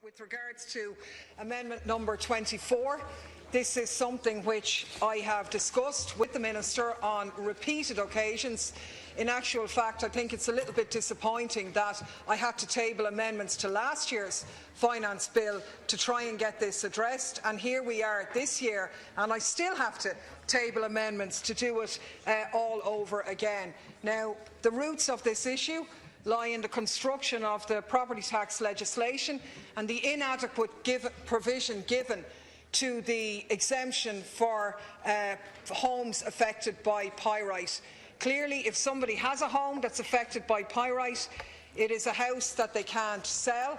With regards to amendment number 24, this is something which I have discussed with the Minister on repeated occasions. In actual fact, I think it's a little bit disappointing that I had to table amendments to last year's finance bill to try and get this addressed, and here we are this year, and I still have to table amendments to do it all over again. Now, the roots of this issue lie in the construction of the property tax legislation and the inadequate provision given to the exemption for homes affected by pyrite. Clearly, if somebody has a home that's affected by pyrite, it is a house that they can't sell,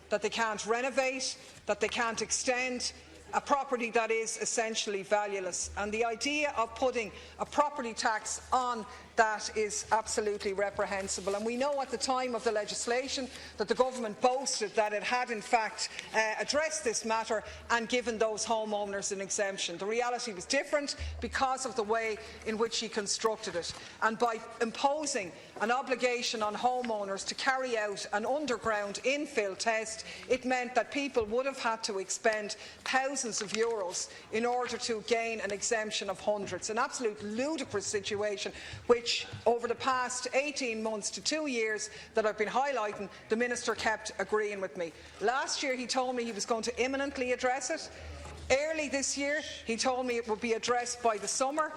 that they can't renovate, that they can't extend, a property that is essentially valueless. And the idea of putting a property tax on that is absolutely reprehensible. And we know at the time of the legislation that the government boasted that it had in fact addressed this matter and given those homeowners an exemption. The reality was different because of the way in which he constructed it. And by imposing an obligation on homeowners to carry out an underground infill test, it meant that people would have had to expend thousands of euros in order to gain an exemption of hundreds. An absolute ludicrous situation which over the past 18 months to 2 years that I've been highlighting, the Minister kept agreeing with me. Last year he told me he was going to imminently address it. Early this year he told me it would be addressed by the summer.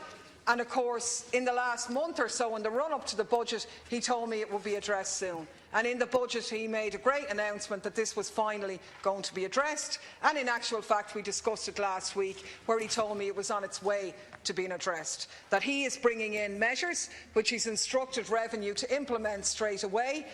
And of course, in the last month or so, in the run-up to the budget, he told me it would be addressed soon. And in the budget, he made a great announcement that this was finally going to be addressed. And in actual fact, we discussed it last week, where he told me it was on its way to being addressed. That he is bringing in measures which he's instructed Revenue to implement straight away,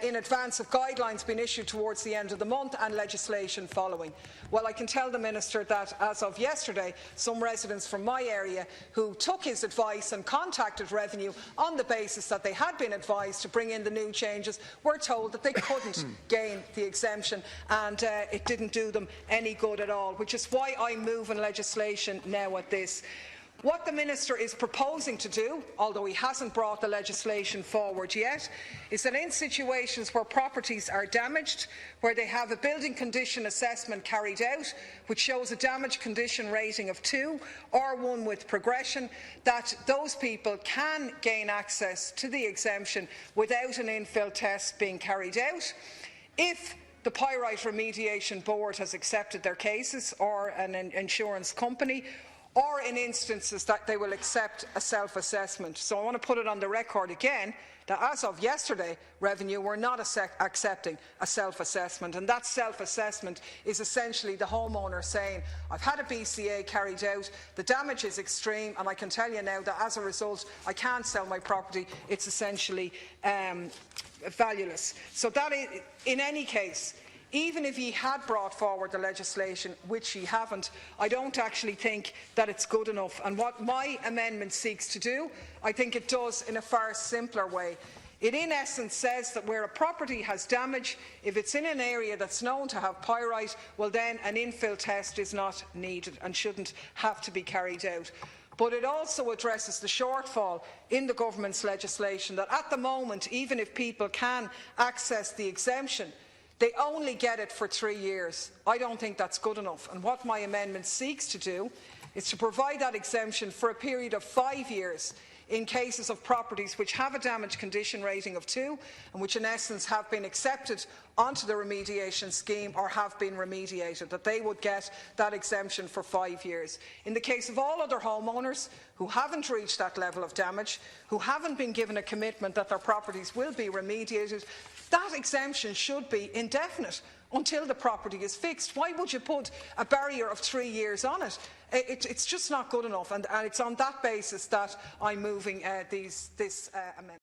in advance of guidelines being issued towards the end of the month and legislation following. Well, I can tell the Minister that as of yesterday, some residents from my area who took his advice and contacted Revenue on the basis that they had been advised to bring in the new changes were told that they couldn't gain the exemption, and it didn't do them any good at all, which is why I'm moving legislation now at this. What the Minister is proposing to do, although he hasn't brought the legislation forward yet, is that in situations where properties are damaged, where they have a building condition assessment carried out which shows a damage condition rating of 2 or 1 with progression, that those people can gain access to the exemption without an infill test being carried out. If the Pyrite Remediation Board has accepted their cases, or an insurance company, or in instances that they will accept a self-assessment. So I want to put it on the record again that as of yesterday, Revenue were not accepting a self-assessment, and that self-assessment is essentially the homeowner saying, I've had a BCA carried out, the damage is extreme, and I can tell you now that as a result I can't sell my property, it's essentially valueless. So that is, in any case, even if he had brought forward the legislation, which he haven't, I don't actually think that it's good enough. And what my amendment seeks to do, I think it does in a far simpler way. It in essence says that where a property has damage, if it's in an area that's known to have pyrite, well then an infill test is not needed and shouldn't have to be carried out. But it also addresses the shortfall in the government's legislation that at the moment, even if people can access the exemption, they only get it for 3 years. I don't think that's good enough. And what my amendment seeks to do is to provide that exemption for a period of 5 years in cases of properties which have a damage condition rating of 2 and which in essence have been accepted onto the remediation scheme or have been remediated, that they would get that exemption for 5 years. In the case of all other homeowners who haven't reached that level of damage, who haven't been given a commitment that their properties will be remediated, that exemption should be indefinite until the property is fixed. Why would you put a barrier of 3 years on it? It's just not good enough, and it's on that basis that I'm moving this amendment.